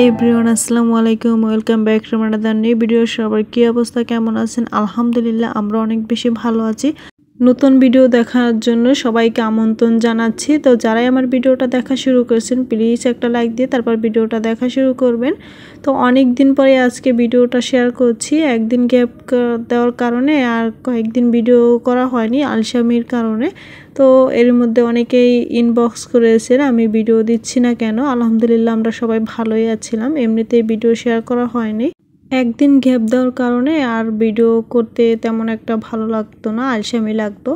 Hi everyone, আসসালামু আলাইকুম। Welcome back to another new video. সবার কি অবস্থা, কেমন আছেন? আলহামদুলিল্লাহ, আমরা অনেক বেশি ভালো আছি। নতুন ভিডিও দেখার জন্য সবাইকে আমন্ত্রণ জানাচ্ছি। তো যারাই আমার ভিডিওটা দেখা শুরু করেছেন, প্লিজ একটা লাইক দিয়ে তারপর ভিডিওটা দেখা শুরু করবেন। তো অনেক দিন পরে আজকে ভিডিওটা শেয়ার করছি। একদিন গ্যাপ দেওয়ার কারণে আর কয়েকদিন ভিডিও করা হয়নি আলসামির কারণে। তো এর মধ্যে অনেকেই ইনবক্স করেছেন আমি ভিডিও দিচ্ছি না কেন। আলহামদুলিল্লাহ, আমরা সবাই ভালোই আছিলাম, এমনিতেই ভিডিও শেয়ার করা হয়নি। একদিন গ্যাপ দেওয়ার কারণে আর ভিডিও করতে তেমন একটা ভালো লাগতো না, আলসামি লাগতো।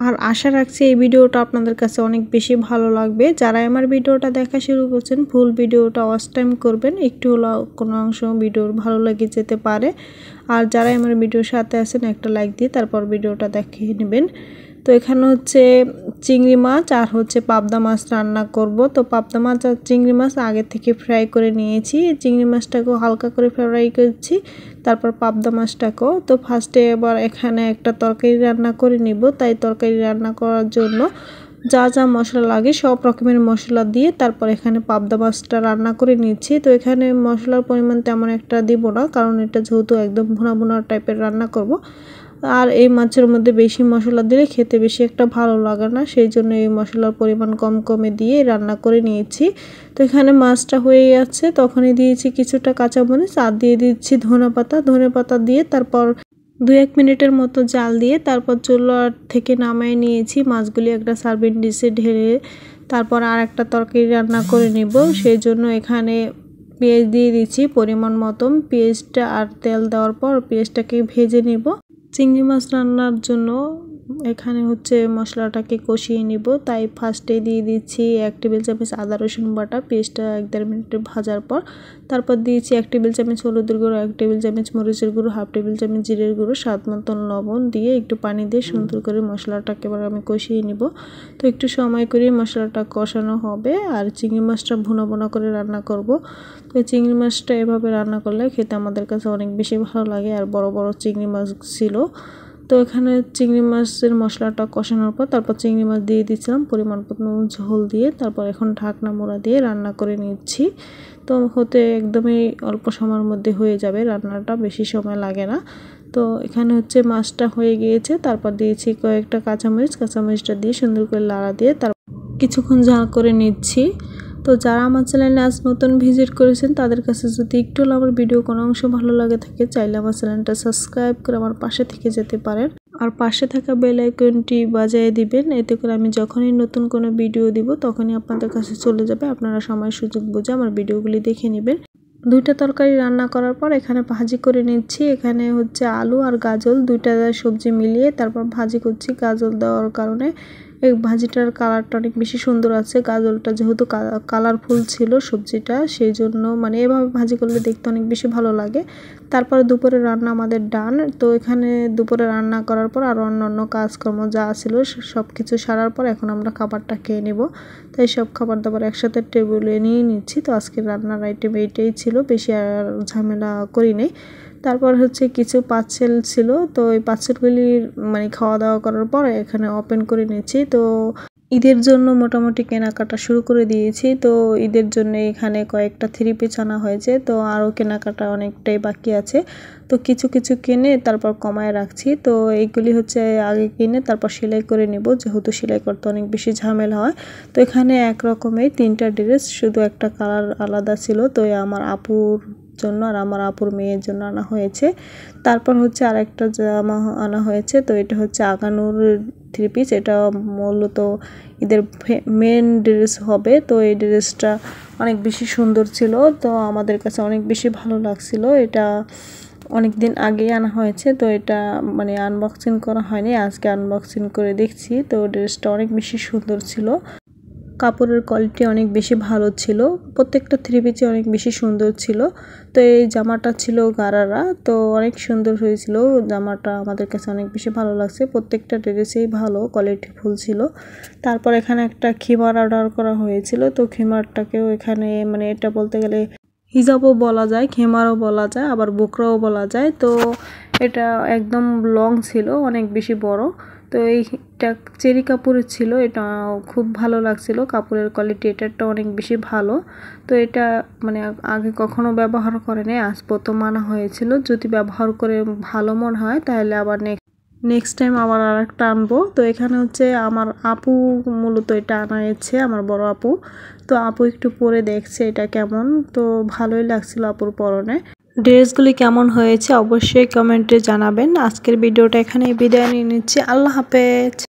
আর আশা রাখছি এই ভিডিওটা আপনাদের কাছে অনেক বেশি ভালো লাগবে। যারা আমার ভিডিওটা দেখা শুরু করছেন, ফুল ভিডিওটা ওয়াচ টাইম করবেন, একটু হলো কোনো অংশ ভিডিওর ভালো লেগে যেতে পারে। আর যারা আমার ভিডিওর সাথে আছেন, একটা লাইক দিয়ে তারপর ভিডিওটা দেখে নেবেন। তো এখানে হচ্ছে চিংড়ি মাছ আর হচ্ছে পাবদা মাছ রান্না করব। তো পাবদা মাছ আর চিংড়ি মাছ আগে থেকে ফ্রাই করে নিয়েছি। চিংড়ি মাছটাকেও হালকা করে ফ্রাই করছি, তারপর পাবদা মাছটাকেও। তো ফার্স্টে এবার এখানে একটা তরকারি রান্না করে নিব। তাই তরকারি রান্না করার জন্য যা যা মশলা লাগে সব রকমের মশলা দিয়ে তারপর এখানে পাবদা মাছটা রান্না করে নিচ্ছি। তো এখানে মশলার পরিমাণ তেমন একটা দিব না, কারণ এটা যেহেতু একদম ভুনা ভুনা টাইপের রান্না করব। আর এই মাছের মধ্যে বেশি মশলা দিলে খেতে বেশি একটা ভালো লাগে না, সেই জন্য এই মশলার পরিমাণ কম কমে দিয়ে রান্না করে নিয়েছি। তো এখানে মাছটা হয়ে যাচ্ছে, তখনই দিয়েছি কিছুটা কাঁচামরিচ আর দিয়ে দিচ্ছি ধনেপাতা দিয়ে তারপর 2-1 মিনিটের মতো জাল দিয়ে তারপর চুলা থেকে নামিয়ে নিয়েছি। মাছগুলি একটা সার্ভিং ডিশে ঢেলে তারপর আর একটা তরকারি রান্না করে নিব। সেই জন্য এখানে পেঁয়াজ দিয়ে দিচ্ছি পরিমাণ মতন। পেঁয়াজটা আর তেল দেওয়ার পর পেঁয়াজটাকে ভেজে নিব। চিংড়ি মাছ রান্নার জন্য এখানে হচ্ছে মশলাটাকে কষিয়ে নিব। তাই ফার্স্টে দিয়ে দিচ্ছি 1 টেবিল চামচ আদা রসুন বাটা। পেস্টটা 1-1.5 মিনিট ভাজার পর তারপর দিয়েছি 1 টেবিল চামচ হলুদের গুঁড়ো, 1 টেবিল চামচ মরিচের গুঁড়ো, 1/2 টেবিল চামচ জিরের গুঁড়ো, স্বাদ মতন লবণ দিয়ে একটু পানি দিয়ে সুন্দর করে মশলাটাকে এবার আমি কষিয়ে নিব। তো একটু সময় করে মশলাটা কষানো হবে। আর চিংড়ি মাছটা ভুনা ভুনা করে রান্না করব। তো চিংড়ি মাছটা এভাবে রান্না করলে খেতে আমাদের কাছে অনেক বেশি ভালো লাগে। আর বড় বড় চিংড়ি মাছ ছিল। তো এখানে চিংড়ি মাছের মশলাটা কষানোর পর তারপর চিংড়ি মাছ দিয়ে দিচ্ছিলাম পরিমাণ মতো ঝোল দিয়ে। তারপর এখন ঢাকনা মোড়া দিয়ে রান্না করে নিচ্ছি। তো হতে একদমই অল্প সময়ের মধ্যে হয়ে যাবে, রান্নাটা বেশি সময় লাগে না। তো এখানে হচ্ছে মাছটা হয়ে গিয়েছে, তারপর দিয়েছি কয়েকটা কাঁচামরিচটা দিয়ে সুন্দর করে লাড়া দিয়ে তারপর কিছুক্ষণ জাল করে নিচ্ছি। তো যারা আমার চ্যানেলে আজ নতুন ভিজিট করেছেন, তাদের কাছে যদি একটু আমার ভিডিও কোনো অংশ ভালো লাগে থাকে, চাইলে আমার চ্যানেলটা সাবস্ক্রাইব করে আমার পাশে থেকে যেতে পারেন। আর পাশে থাকা বেল আইকনটি বাজিয়ে দিবেন, এতে করে আমি যখনই নতুন কোনো ভিডিও দিব তখনই আপনাদের কাছে চলে যাবে। আপনারা সময় সুযোগ বুঝে আমার ভিডিওগুলি দেখে নেবেন। 2টা তরকারি রান্না করার পর এখানে ভাজি করে নিচ্ছি। এখানে হচ্ছে আলু আর গাজল 2টা সবজি মিলিয়ে তারপর ভাজি করছি। গাজল দেওয়ার কারণে এই ভাজিটার কালারটা অনেক বেশি সুন্দর আছে। গাজলটা যেহেতু কালারফুল ছিল সবজিটা, সেই জন্য মানে এভাবে ভাজি করলে দেখতে অনেক বেশি ভালো লাগে। তারপরে দুপুরে রান্না আমাদের ডান। তো এখানে দুপুরে রান্না করার পর আর অন্যান্য কাজকর্ম যা ছিল সব কিছু সারার পর এখন আমরা খাবারটা খেয়ে নেব। তাই সব খাবার দাবার একসাথে টেবিলে নিয়ে নিচ্ছি। তো আজকের রান্নার আইটেম এইটাই ছিল, বেশি আর ঝামেলা করি নাই। তারপর হচ্ছে কিছু পার্সেল ছিল, তো এই পার্সেলগুলি মানে খাওয়া দাওয়া করার পর এখানে ওপেন করে নিয়েছি। তো ঈদের জন্য মোটামুটি কেনাকাটা শুরু করে দিয়েছি। তো ঈদের জন্য এখানে কয়েকটা 3 পিস আনা হয়েছে। তো আরও কেনাকাটা অনেকটাই বাকি আছে। তো কিছু কিছু কিনে তারপর কমায় রাখছি। তো এইগুলি হচ্ছে আগে কিনে তারপর সেলাই করে নেব, যেহেতু সেলাই করতে অনেক বেশি ঝামেলা হয়। তো এখানে এক রকমের 3টা ড্রেস, শুধু একটা কালার আলাদা ছিল। তো আমার আপুর জন্য আর আমার আপুর মেয়ের জন্য আনা হয়েছে। তারপর হচ্ছে আরেকটা জামা আনা হয়েছে। তো এটা হচ্ছে আগানুর 3 পিস। এটা মূলত এদের মেন ড্রেস হবে। তো এই ড্রেসটা অনেক বেশি সুন্দর ছিল, তো আমাদের কাছে অনেক বেশি ভালো লাগছিল। এটা অনেক দিন আগে আনা হয়েছে। তো এটা মানে আনবক্সিং করা হয়নি, আজকে আনবক্সিং করে দেখছি। তো ড্রেসটা অনেক বেশি সুন্দর ছিল, কাপড়ের কোয়ালিটি অনেক বেশি ভালো ছিল, প্রত্যেকটা 3 পিসই অনেক বেশি সুন্দর ছিল। তো এই জামাটা ছিল গারারা, তো অনেক সুন্দর হয়েছিল জামাটা, আমাদের কাছে অনেক বেশি ভালো লাগছে। প্রত্যেকটা ড্রেসেই ভালো কোয়ালিটি ফুল ছিল। তারপর এখানে একটা খিমার অর্ডার করা হয়েছিল। তো খিমারটাকেও এখানে মানে এটা বলতে গেলে হিজাবও বলা যায়, খেমারও বলা যায়, আবার বোকরাও বলা যায়। তো এটা একদম লং ছিল, অনেক বেশি বড়। তো এইটা চেরি কাপড়ের ছিল, এটা খুব ভালো লাগছিল, কাপড়ের কোয়ালিটি এটারটা অনেক বেশি ভালো। তো এটা মানে আগে কখনো ব্যবহার করে নাই, আজ প্রথম আনা হয়েছিল। যদি ব্যবহার করে ভালো মনে হয় তাহলে আবার নেক্সট টাইম আবার আরেকটা আনবো। তো এখানে হচ্ছে আমার আপু মূলত এটা আনাইছে, আমার বড় আপু। তো আপু একটু পরে দেখছে এটা কেমন, তো ভালোই লাগছিল আপুর পরনে। ড্রেসগুলি কেমন হয়েছে অবশ্যই কমেন্টে জানাবেন। আজকের ভিডিওটা এখানেই বিদায় নিয়ে নিচ্ছি। আল্লাহ হাফেজ।